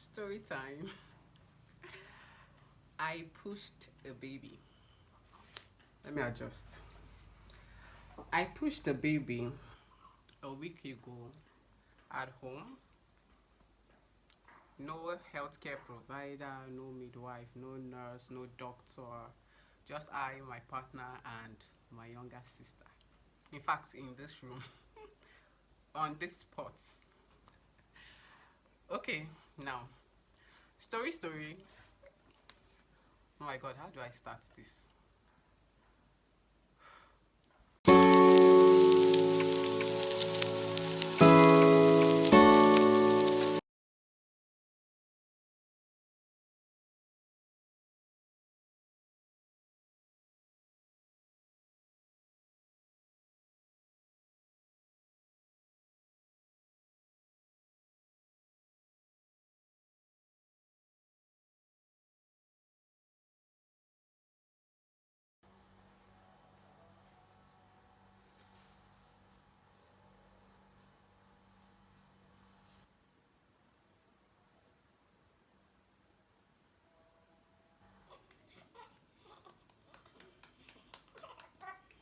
Story time. I pushed a baby. Let me adjust. I pushed a baby a week ago at home. No healthcare provider, no midwife, no nurse, no doctor. Just I, my partner, and my younger sister. In fact, in this room, on this spot. Okay, now, story. Oh my god, how do I start this?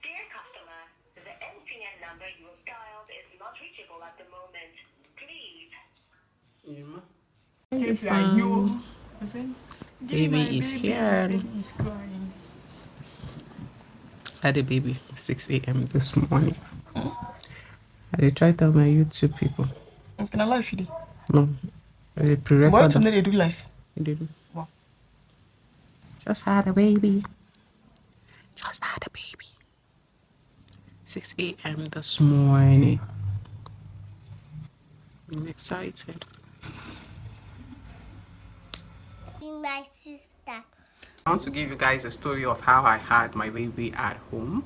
Dear customer, the MTN number you have dialed is not reachable at the moment. Please. Yeah. YOUFAM. Baby is here. Baby is crying. I had a baby 6 a.m. this morning. I try to tell my YouTube people. Can I live you? No. I pre-record. What something they do live? They do. Wow. Just had a baby. Just had a baby. 6 a.m. this morning. I'm excited. My sister. I want to give you guys a story of how I had my baby at home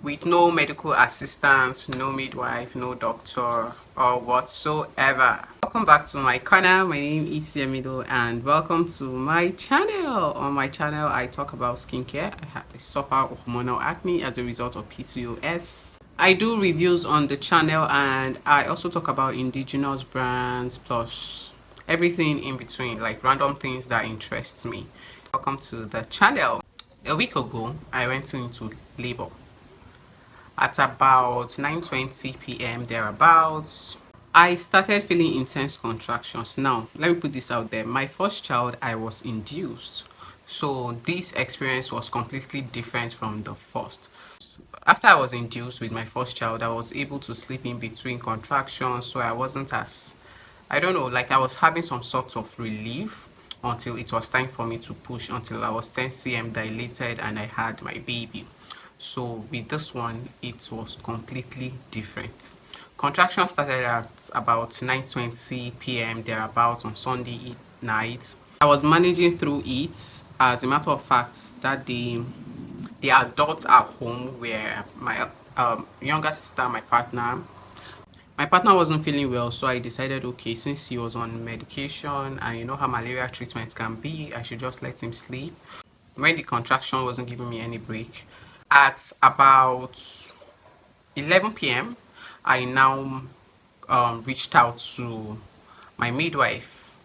with no medical assistance, no midwife, no doctor or whatsoever. Welcome back to my corner. My name is Yemido and welcome to my channel. On my channel I talk about skincare. I suffer hormonal acne as a result of PCOS. I do reviews on the channel and I also talk about indigenous brands plus everything in between, like random things that interests me. Welcome to the channel. A week ago I went into labor at about 9:20 p.m. thereabouts. I started feeling intense contractions. Now let me put this out there, my first child I was induced, so this experience was completely different from the first. After I was induced with my first child, I was able to sleep in between contractions, so I wasn't as, I don't know, like I was having some sort of relief until it was time for me to push, until I was 10 cm dilated and I had my baby. So with this one, it was completely different. Contraction started at about 9:20 p.m. thereabouts on Sunday night. I was managing through it. As a matter of fact, that day the adults at home were my younger sister, my partner. My partner wasn't feeling well, so I decided, okay, since he was on medication and you know how malaria treatment can be, I should just let him sleep. When the contraction wasn't giving me any break, at about 11 p.m., I now reached out to my midwife.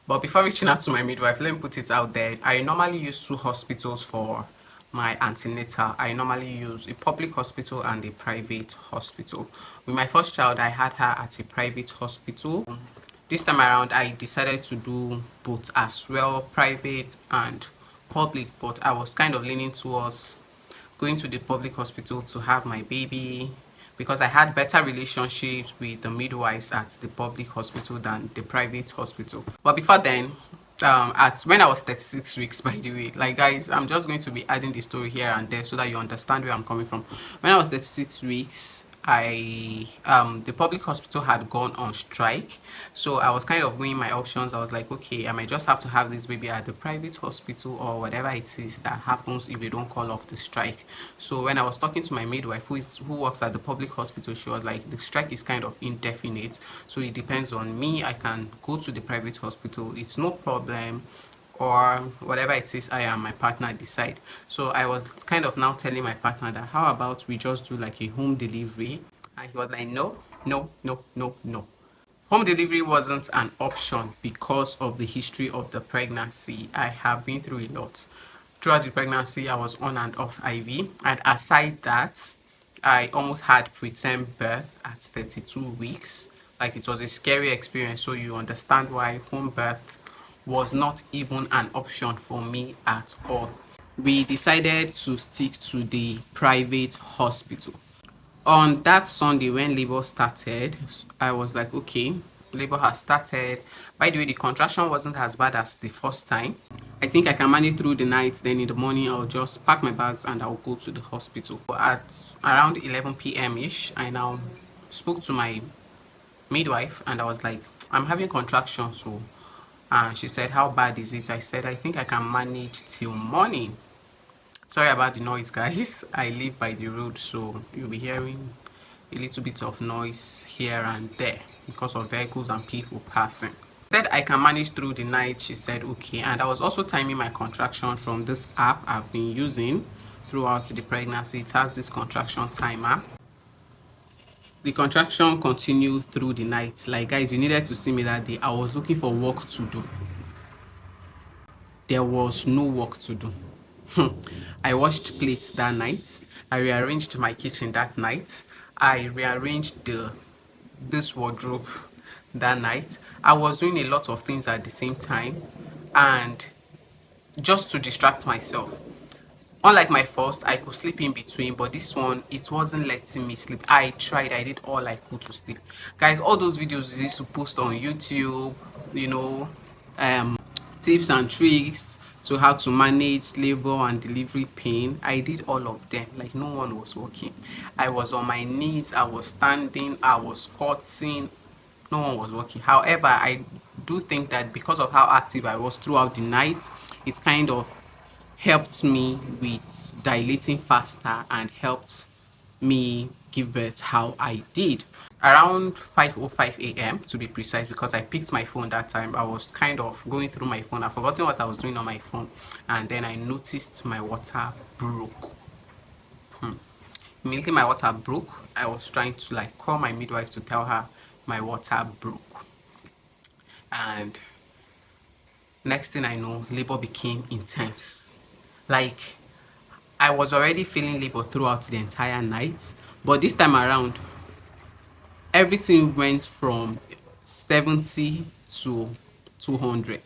But before reaching out to my midwife, let me put it out there. I normally use two hospitals for my antenatal. I normally use a public hospital and a private hospital. With my first child, I had her at a private hospital. This time around, I decided to do both as well, private and public, but I was kind of leaning towards going to the public hospital to have my baby because I had better relationships with the midwives at the public hospital than the private hospital. But before then, at when I was 36 weeks, by the way, like guys, I'm just going to be adding the story here and there so that you understand where I'm coming from. When I was 36 weeks, I the public hospital had gone on strike, so I was kind of weighing my options. I was like, okay, I might just have to have this baby at the private hospital or whatever it is that happens if they don't call off the strike. So when I was talking to my midwife who works at the public hospital, she was like, the strike is kind of indefinite, so it depends on me. I can go to the private hospital, it's no problem, or whatever it is I and my partner decide. So I was kind of now telling my partner that how about we just do like a home delivery, and he was like, no, no, no, no, no. Home delivery wasn't an option because of the history of the pregnancy. I have been through a lot. Throughout the pregnancy, I was on and off IV. And aside that, I almost had preterm birth at 32 weeks. Like, it was a scary experience. So you understand why home birth was not even an option for me at all. We decided to stick to the private hospital. On that Sunday when labor started, I was like, okay, labor has started. By the way, the contraction wasn't as bad as the first time. I think I can manage through the night. Then in the morning, I'll just pack my bags and I'll go to the hospital. At around 11 p.m. ish, I now spoke to my midwife and I was like, I'm having contractions. So, and she said, how bad is it? I said, I think I can manage till morning. Sorry about the noise, guys. I live by the road, so you'll be hearing a little bit of noise here and there because of vehicles and people passing. Said I can manage through the night. She said okay, and I was also timing my contraction from this app I've been using throughout the pregnancy. It has this contraction timer. The contraction continued through the night. Like, guys, you needed to see me that day. I was looking for work to do. There was no work to do. I washed plates that night. I rearranged my kitchen that night. I rearranged this wardrobe that night. I was doing a lot of things at the same time, and just to distract myself. Unlike my first, I could sleep in between, but this one, it wasn't letting me sleep. I tried, I did all I could to sleep. Guys, all those videos we used to post on YouTube, you know, tips and tricks to how to manage labor and delivery pain, I did all of them. Like, no one was working. I was on my knees, I was standing, I was squatting, no one was working. However, I do think that because of how active I was throughout the night, it kind of helped me with dilating faster and helped me give birth how I did. Around 5:05 a.m. to be precise, because I picked my phone that time. I was kind of going through my phone. I forgotten what I was doing on my phone, and then I noticed my water broke. Immediately my water broke. I was trying to like call my midwife to tell her my water broke, and next thing I know, labor became intense. Like, I was already feeling labor throughout the entire night, but this time around, everything went from 70 to 200.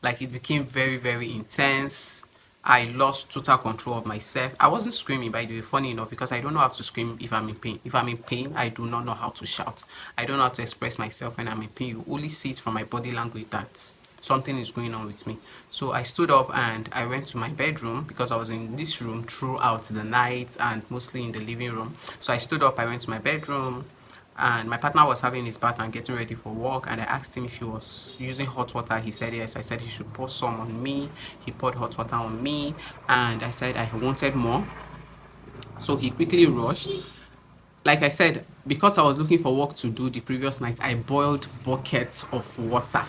Like, it became very, very intense. I lost total control of myself. I wasn't screaming, by the way, funny enough, because I don't know how to scream if I'm in pain. If I'm in pain, I do not know how to shout. I don't know how to express myself when I'm in pain. You only see it from my body language that something is going on with me. So I stood up and I went to my bedroom because I was in this room throughout the night and mostly in the living room. So I stood up, I went to my bedroom, and my partner was having his bath and getting ready for work, and I asked him if he was using hot water. He said yes. I said he should pour some on me. He poured hot water on me, and I said I wanted more, so he quickly rushed. Like I said, because I was looking for work to do the previous night, I boiled buckets of water.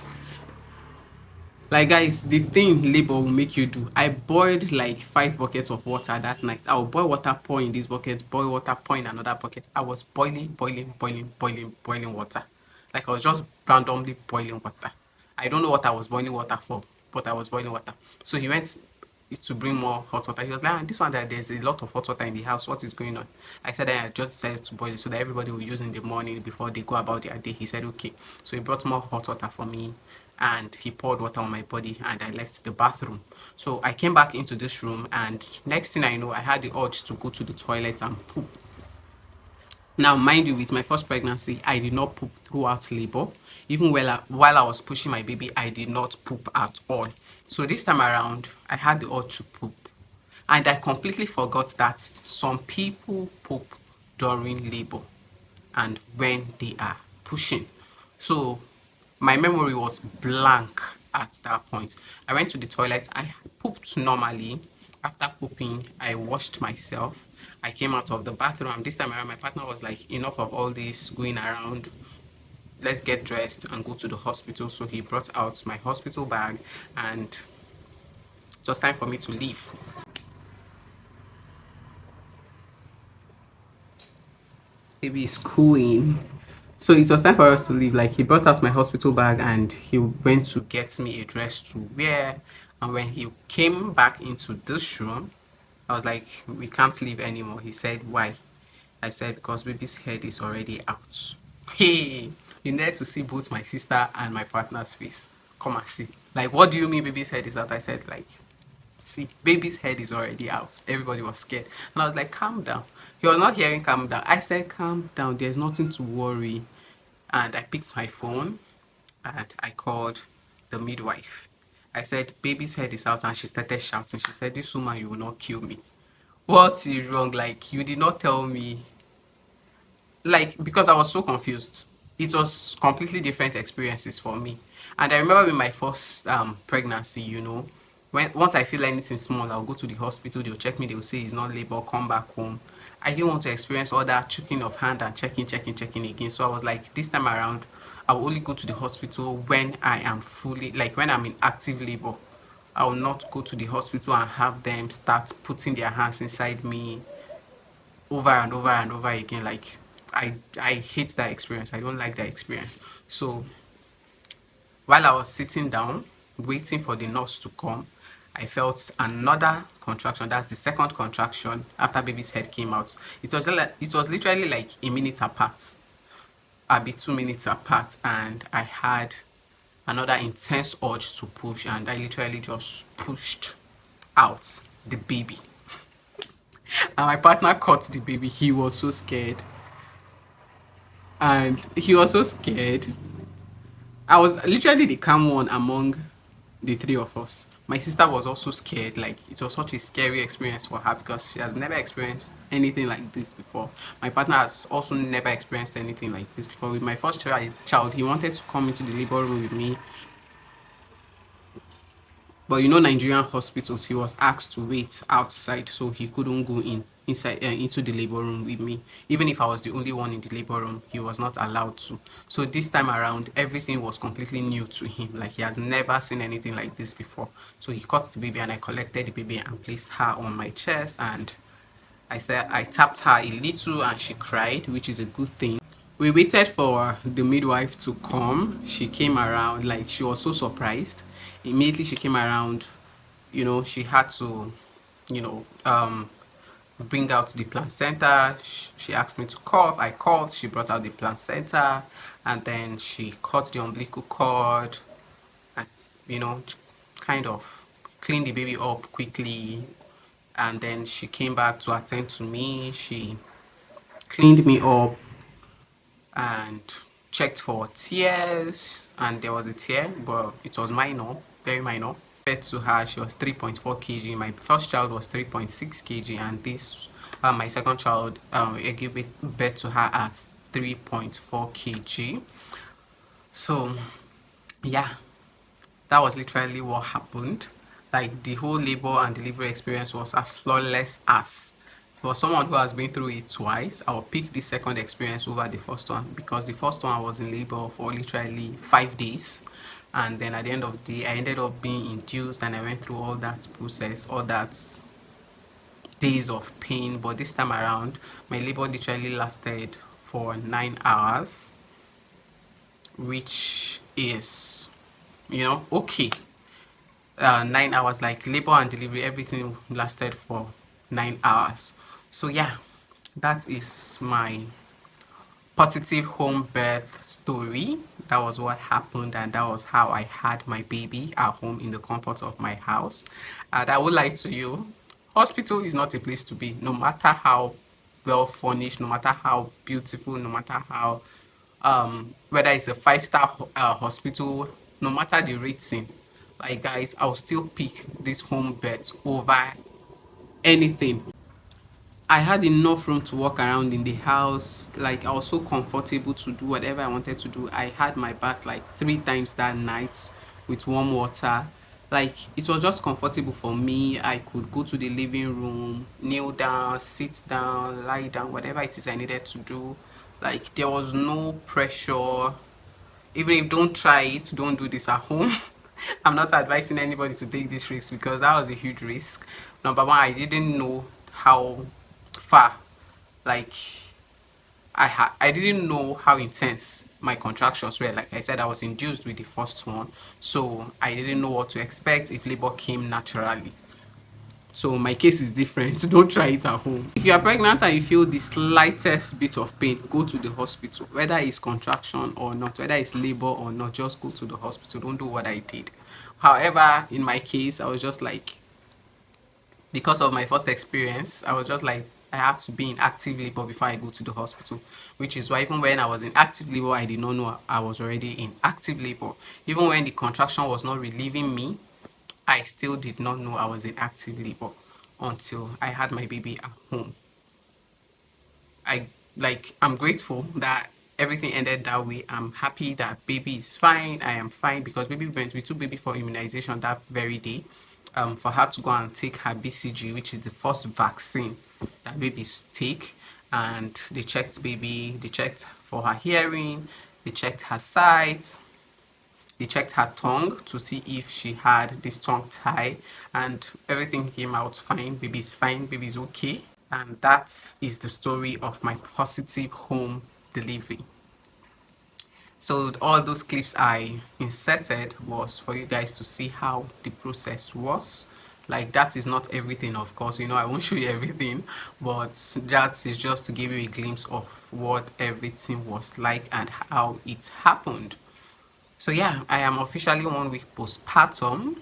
Like, guys, the thing labor will make you do. I boiled like 5 buckets of water that night. I will boil water, pour in this bucket, boil water, pour in another bucket. I was boiling water. Like, I was just randomly boiling water. I don't know what I was boiling water for, but I was boiling water. So he went to bring more hot water. He was like, "Ah, this one that there's a lot of hot water in the house. What is going on?" I said, I just decided to boil it so that everybody will use in the morning before they go about their day. He said, okay. So he brought more hot water for me and he poured water on my body and I left the bathroom. So I came back into this room and next thing I know, I had the urge to go to the toilet and poop. Now, mind you, with my first pregnancy, I did not poop throughout labor. Even while I was pushing my baby, I did not poop at all. So this time around, I had the urge to poop. And I completely forgot that some people poop during labor and when they are pushing. So my memory was blank at that point. I went to the toilet. I pooped normally. After pooping, I washed myself. I came out of the bathroom. And this time around, my partner was like, enough of all this going around. Let's get dressed and go to the hospital. So he brought out my hospital bag and it was time for me to leave. Baby is cooing. So it was time for us to leave. Like, he brought out my hospital bag and he went to get me a dress to wear. And when he came back into this room, I was like, we can't leave anymore. He said, why? I said, because baby's head is already out. Hey, you need to see both my sister and my partner's face. Come and see. Like, what do you mean baby's head is out? I said, like, see, baby's head is already out. Everybody was scared. And I was like, calm down. He was not hearing calm down. I said, calm down. There's nothing to worry. And I picked my phone and I called the midwife. I said, baby's head is out. And she started shouting. She said, this woman, you will not kill me. What is wrong? Like, you did not tell me. Like, because I was so confused. It was completely different experiences for me. And I remember in my first pregnancy, when once I feel anything small, I'll go to the hospital, they'll check me, they'll say it's not labor, come back home. I didn't want to experience all that choking of hand and checking again. So I was like, this time around, I will only go to the hospital when I am fully, like when I'm in active labor. I will not go to the hospital and have them start putting their hands inside me over and over and over again. Like, I hate that experience. I don't like that experience. So while I was sitting down waiting for the nurse to come, I felt another contraction. That's the second contraction after baby's head came out. It was literally like a minute apart, a bit 2 minutes apart, and I had another intense urge to push, and I literally just pushed out the baby. And my partner caught the baby. He was so scared. And he was so scared. I was literally the calm one among the three of us. My sister was also scared. Like, it was such a scary experience for her because she has never experienced anything like this before. My partner has also never experienced anything like this before. With my first child, he wanted to come into the labor room with me, but Nigerian hospitals, he was asked to wait outside, so he couldn't go inside into the labor room with me. Even if I was the only one in the labor room, he was not allowed to. So this time around, everything was completely new to him. Like, he has never seen anything like this before. So he caught the baby and I collected the baby and placed her on my chest, and I tapped her a little and she cried, which is a good thing. We waited for the midwife to come. She came around, like, she was so surprised. Immediately she came around, she had to, you know, um, bring out the placenta. She asked me to cough. I coughed. She brought out the placenta, and then she cut the umbilical cord and, you know, kind of cleaned the baby up quickly. And then she came back to attend to me. She cleaned me up and checked for tears, and there was a tear, but it was minor, very minor. Compared to her, she was 3.4 kg. My first child was 3.6 kg, and this my second child, I gave birth to her at 3.4 kg. So yeah, that was literally what happened. Like, the whole labor and delivery experience was as flawless as. For someone who has been through it twice, I'll pick the second experience over the first one, because the first one I was in labor for literally 5 days, and then at the end of the day I ended up being induced, and I went through all that process, all that days of pain. But this time around, my labor literally lasted for 9 hours, which is, okay. 9 hours, like labor and delivery, everything lasted for 9 hours. So yeah, that is my positive home birth story. That was what happened, and that was how I had my baby at home in the comfort of my house. And I would like to you, hospital is not a place to be, no matter how well furnished, no matter how beautiful, no matter how whether it's a 5-star hospital, no matter the rating. Like, guys, I'll still pick this home birth over anything. I had enough room to walk around in the house. Like, I was so comfortable to do whatever I wanted to do. I had my bath like 3 times that night with warm water. Like, it was just comfortable for me. I could go to the living room, kneel down, sit down, lie down, whatever it is I needed to do. Like, there was no pressure. Even if don't try it, don't do this at home. I'm not advising anybody to take this risk, because that was a huge risk. Number one, I didn't know how far, like, I didn't know how intense my contractions were. Like I said, I was induced with the first one, so I didn't know what to expect if labor came naturally. So my case is different. Don't try it at home. If you are pregnant and you feel the slightest bit of pain, go to the hospital. Whether it's contraction or not, whether it's labor or not, just go to the hospital. Don't do what I did. However, in my case, I was just like, because of my first experience, I was just like, I have to be in active labor before I go to the hospital, which is why even when I was in active labor, I did not know I was already in active labor. Even when the contraction was not relieving me, I still did not know I was in active labor until I had my baby at home. I'm grateful that everything ended that way. I'm happy that baby is fine. I am fine because we took baby for immunization that very day. For her to go and take her BCG, which is the first vaccine that babies take. And they checked baby, they checked for her hearing, they checked her sight, they checked her tongue to see if she had this tongue tie, and everything came out fine. Baby's fine, baby's okay. And that is the story of my positive home delivery. So all those clips I inserted was for you guys to see how the process was. Like, that is not everything, of course, I won't show you everything, but that is just to give you a glimpse of what everything was like and how it happened. So yeah, I am officially 1 week postpartum,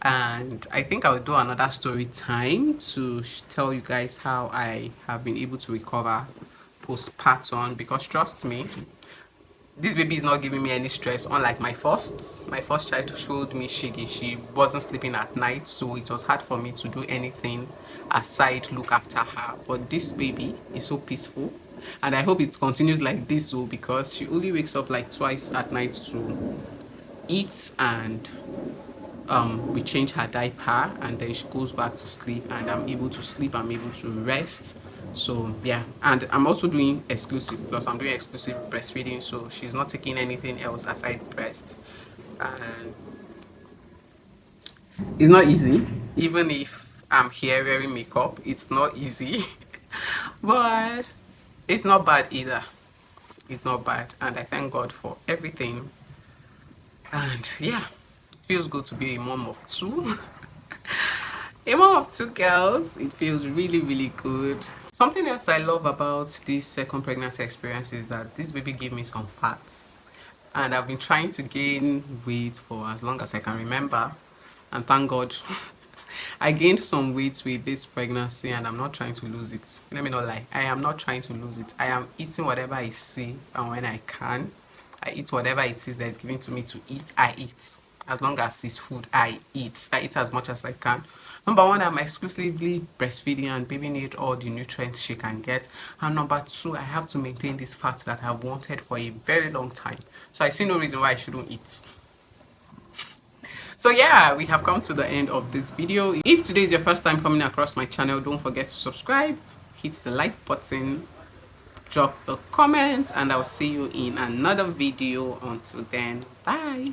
and I think I'll do another story time to tell you guys how I have been able to recover postpartum, because trust me, this baby is not giving me any stress, unlike my first child showed me shiggy. She wasn't sleeping at night, so it was hard for me to do anything aside look after her. But this baby is so peaceful, and I hope it continues like this, so because she only wakes up like twice at night to eat, and we change her diaper, and then she goes back to sleep, and I'm able to sleep, I'm able to rest. So yeah, and I'm also doing exclusive, plus I'm doing exclusive breastfeeding, so she's not taking anything else aside breast. And it's not easy, even if I'm here wearing makeup, it's not easy. But it's not bad either. It's not bad, and I thank God for everything. And yeah, it feels good to be a mom of two. A mom of two girls. It feels really, really good. Something else I love about this second pregnancy experience is that this baby gave me some fats. And I've been trying to gain weight for as long as I can remember. And thank God, I gained some weight with this pregnancy, and I'm not trying to lose it. Let me not lie. I am not trying to lose it. I am eating whatever I see and when I can. I eat whatever it is that is given to me to eat. I eat. As long as it's food, I eat. I eat as much as I can. Number one, I'm exclusively breastfeeding, and baby need all the nutrients she can get. And number two, I have to maintain this fat that I've wanted for a very long time. So I see no reason why I shouldn't eat. So yeah, we have come to the end of this video. If today is your first time coming across my channel, don't forget to subscribe, hit the like button, drop a comment, and I'll see you in another video. Until then, bye.